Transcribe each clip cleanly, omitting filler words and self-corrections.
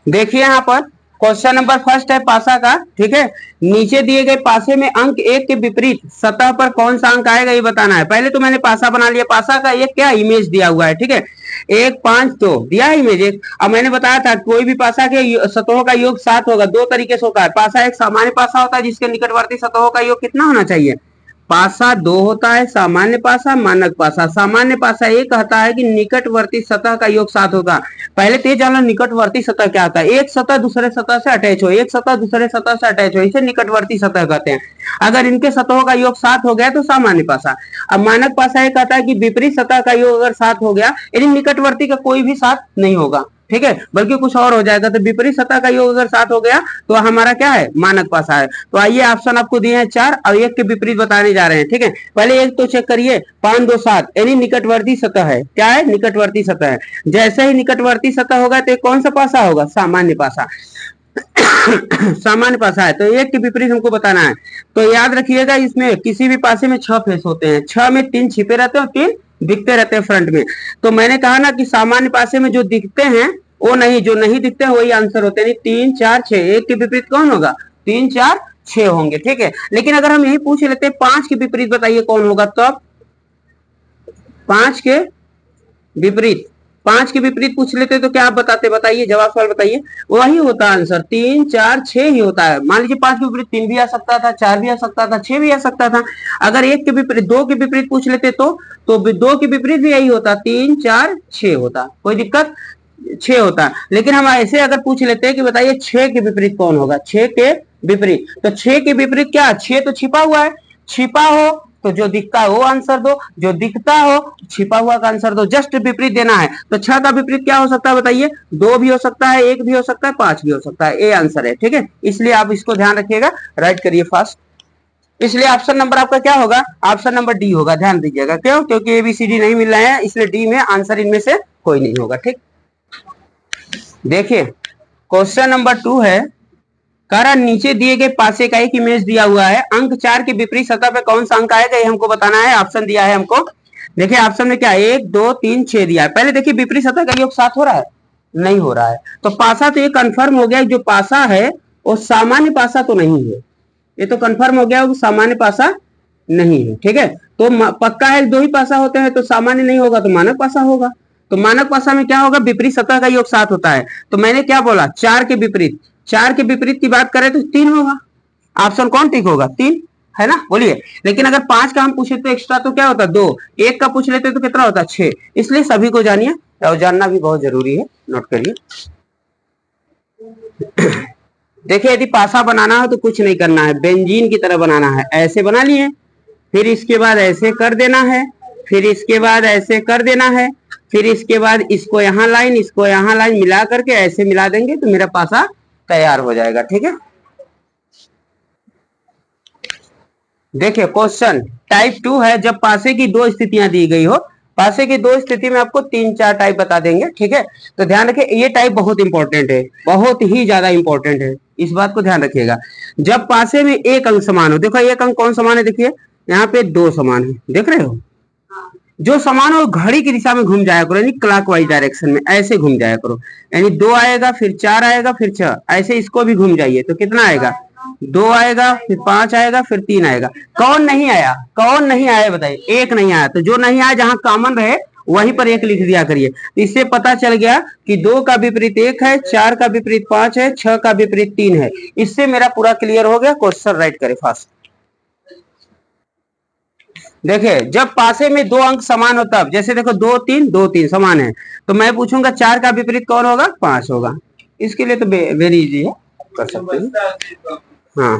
देखिए यहाँ पर क्वेश्चन नंबर फर्स्ट है पासा का, ठीक है। नीचे दिए गए पासे में अंक एक के विपरीत सतह पर कौन सा अंक आएगा ये बताना है। पहले तो मैंने पासा बना लिया, पासा का एक क्या इमेज दिया हुआ है, ठीक है। 1 5 2 दिया है इमेज एक। अब मैंने बताया था कोई भी पासा के सतहों का योग 7 होगा, दो तरीके से होता है। पासा एक सामान्य पासा होता है जिसके निकटवर्ती सतहों का योग कितना होना चाहिए, पासा 2 होता है, सामान्य पासा, मानक पासा। सामान्य पासा ये कहता है कि निकटवर्ती सतह का योग 7 होगा। पहले तो ये जानो निकटवर्ती सतह क्या होता है। एक सतह दूसरे सतह से अटैच हो, एक सतह दूसरे सतह से अटैच हो, इसे निकटवर्ती सतह कहते हैं। अगर इनके सतहों का योग 7 हो गया तो सामान्य पासा। अब मानक पासा ये कहता है कि विपरीत सतह का योग अगर 7 हो गया यानी निकटवर्ती का कोई भी 7 नहीं होगा, ठीक है, बल्कि कुछ और हो जाएगा। तो विपरीत सतह का योग अगर 7 हो गया तो हमारा क्या है, मानक पासा है। तो आइए ऑप्शन आपको दिए हैं 4 और एक के विपरीत बताने जा रहे हैं, ठीक है। पहले एक तो चेक करिए, 5 2 7 यानी निकटवर्ती सतह है। क्या है, निकटवर्ती सतह है। जैसे ही निकटवर्ती सतह होगा तो कौन सा पासा होगा, सामान्य पासा। सामान्य पासा है तो एक के विपरीत हमको बताना है। तो याद रखिएगा इसमें किसी भी पासे में 6 फेस होते हैं, 6 में 3 छिपे रहते हैं और 3 दिखते रहते हैं फ्रंट में। तो मैंने कहा ना कि सामान्य पासे में जो दिखते हैं वो नहीं, जो नहीं दिखते हैं वही आंसर होते हैं। 3 4 6 एक के विपरीत कौन होगा, 3 4 6 होंगे, ठीक है। लेकिन अगर हम यही पूछ लेते हैं 5 के विपरीत बताइए कौन होगा, तो 5 के विपरीत, 5 के विपरीत पूछ लेते तो क्या आप बताते, बताइए जवाब सवाल बताइए। वही होता आंसर, 3 4 6 ही होता है। मान लीजिए 5 के विपरीत 3 भी आ सकता था, 4 भी आ सकता था, 6 भी आ सकता था। अगर एक के विपरीत 2 के विपरीत पूछ लेते तो 2 के विपरीत भी यही होता, 3 4 6 होता, कोई दिक्कत 6 होता। लेकिन हम ऐसे अगर पूछ लेते हैं कि बताइए 6 के विपरीत कौन होगा, 6 के विपरीत, तो 6 के विपरीत क्या, 6 तो छिपा हुआ है, छिपा हो तो जो दिखता है वो आंसर दो, जो दिखता हो छिपा हुआ का आंसर दो, जस्ट विपरीत देना है। तो 6 का विपरीत क्या हो सकता है बताइए, 2 भी हो सकता है, 1 भी हो सकता है, 5 भी हो सकता है, ये आंसर है, ठीक है। इसलिए आप इसको ध्यान रखिएगा, राइट करिए फास्ट। इसलिए ऑप्शन नंबर आपका क्या होगा, ऑप्शन नंबर डी होगा, ध्यान दीजिएगा। क्यों, क्योंकि एबीसीडी नहीं मिल रहे हैं, इसलिए डी में आंसर इनमें से कोई नहीं होगा, ठीक। देखिए क्वेश्चन नंबर 2 है, कारण नीचे दिए गए पासे का एक इमेज दिया हुआ है, अंक 4 के विपरीत सतह पे कौन सा अंक आएगा ये हमको बताना है। ऑप्शन दिया है हमको, देखिए ऑप्शन में क्या है, 1 2 3 6 दिया है। पहले देखिए विपरीत सतह का योग 7 हो रहा है, नहीं हो रहा है। तो पासा तो ये कंफर्म हो गया, जो पासा है वो सामान्य पासा तो नहीं है, ये तो कंफर्म हो गया वो सामान्य पासा नहीं है, ठीक है। तो पक्का है 2 ही पासा होते हैं, तो सामान्य नहीं होगा तो मानक पासा होगा। तो मानक पासा में क्या होगा, विपरीत सतह का योग 7 होता है। तो मैंने क्या बोला, 4 के विपरीत, 4 के विपरीत की बात करें तो 3 होगा। ऑप्शन कौन ठीक होगा, 3 है ना, बोलिए। लेकिन अगर 5 का हम पूछे तो एक्स्ट्रा तो क्या होता, 2, 1 का पूछ लेते तो कितना होता, 6। इसलिए सभी को जानिए और जानना भी बहुत जरूरी है, नोट करिए। देखिए यदि पासा बनाना हो तो कुछ नहीं करना है, बेंजीन की तरह बनाना है। ऐसे बना लिए, फिर इसके बाद ऐसे कर देना है, फिर इसके बाद ऐसे कर देना है, फिर इसके बाद इसको यहाँ लाइन, इसको यहाँ लाइन मिला करके ऐसे मिला देंगे तो मेरा पासा तैयार हो जाएगा, ठीक है। देखिए क्वेश्चन टाइप 2 है, जब पासे की 2 स्थितियां दी गई हो, पासे की 2 स्थिति में आपको 3 4 टाइप बता देंगे, ठीक है। तो ध्यान रखिए ये टाइप बहुत इंपॉर्टेंट है, बहुत ही ज्यादा इंपॉर्टेंट है, इस बात को ध्यान रखिएगा। जब पासे में एक अंक समान हो, देखो एक अंक कौन समान है, देखिए यहाँ पे 2 समान है, देख रहे हो, जो समान हो घड़ी की दिशा में घूम जाया करो, यानी क्लॉकवाइज डायरेक्शन में ऐसे घूम जाया करो। यानी 2 आएगा, फिर 4 आएगा, फिर 6, ऐसे इसको भी घूम जाइए तो कितना आएगा, 2 आएगा, फिर 5 आएगा, फिर 3 आएगा। कौन नहीं आया, कौन नहीं आया बताइए, एक नहीं आया। तो जो नहीं आया जहां कॉमन रहे वहीं पर एक लिख दिया करिए। इससे पता चल गया कि 2 का विपरीत 1 है, 4 का विपरीत 5 है, 6 का विपरीत 3 है। इससे मेरा पूरा क्लियर हो गया। क्वेश्चन राइट करें फास्ट। देखिए जब पासे में 2 अंक समान हो तब, जैसे देखो 2 3 2 3 समान है, तो मैं पूछूंगा 4 का विपरीत कौन होगा, 5 होगा। इसके लिए तो वेरी इजी है, कर सकते हैं। हाँ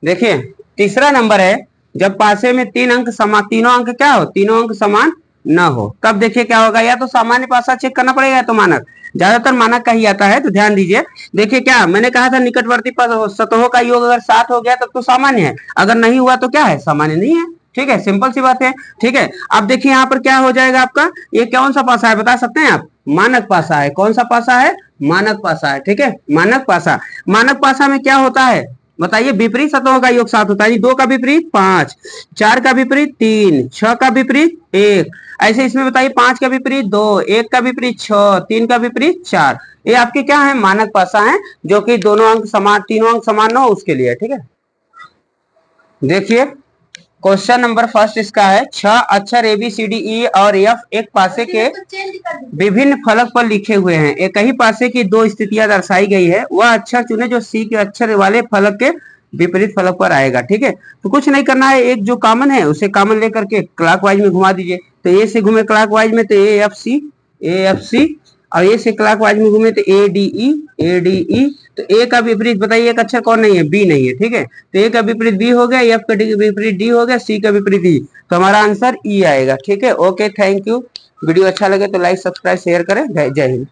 देखिए तीसरा नंबर है, जब पासे में 3 अंक समान, तीनों अंक क्या हो, तीनों अंक समान न हो, तब देखिए क्या होगा, या तो सामान्य पासा चेक करना पड़ेगा या तो मानक। ज्यादातर मानक का ही आता है, तो ध्यान दीजिए। देखिए क्या मैंने कहा था, निकटवर्ती सतहों का योग अगर 7 हो गया तब तो सामान्य है, अगर नहीं हुआ तो क्या है, सामान्य नहीं है, ठीक है, सिंपल सी बात है, ठीक है। अब देखिए यहाँ पर क्या हो जाएगा आपका, ये कौन सा पासा है बता सकते हैं आप, मानक पासा है। कौन सा पासा है, मानक पासा है, ठीक है, मानक पासा। मानक पासा में क्या होता है, बताइए विपरीत सतहों का योग 7 होता है। 2 का विपरीत 5, 4 का विपरीत 3, 6 का विपरीत 1। ऐसे इसमें बताइए 5 का विपरीत 2, 1 का विपरीत 6, 3 का विपरीत 4। ये आपके क्या है, मानक पासा है, जो कि दोनों अंक समान, तीनों अंक समान हो उसके लिए। ठीक है, देखिए क्वेश्चन नंबर फर्स्ट इसका है, 6 अक्षर A B C D E और एफ एक पासे के विभिन्न फलक पर लिखे हुए हैं। एक ही पासे की दो स्थितियां दर्शाई गई है, वह अक्षर चुने जो सी के अक्षर वाले फलक के विपरीत फलक पर आएगा। ठीक है, तो कुछ नहीं करना है, एक जो कॉमन है उसे कॉमन लेकर के क्लॉकवाइज में घुमा दीजिए। तो ए से घूमे क्लॉकवाइज में तो ए एफ सी, और ए से क्लॉकवाइज में घूमे तो ए डी ई। तो ए का विपरीत बताइए, एक अक्षर कौन नहीं है, बी नहीं है। ठीक है, तो ए का विपरीत बी हो गया, एफ का विपरीत डी हो गया, सी का विपरीत ई, तो हमारा आंसर ई आएगा। ठीक है, ओके, थैंक यू। वीडियो अच्छा लगे तो लाइक सब्सक्राइब शेयर करें। जय हिंद।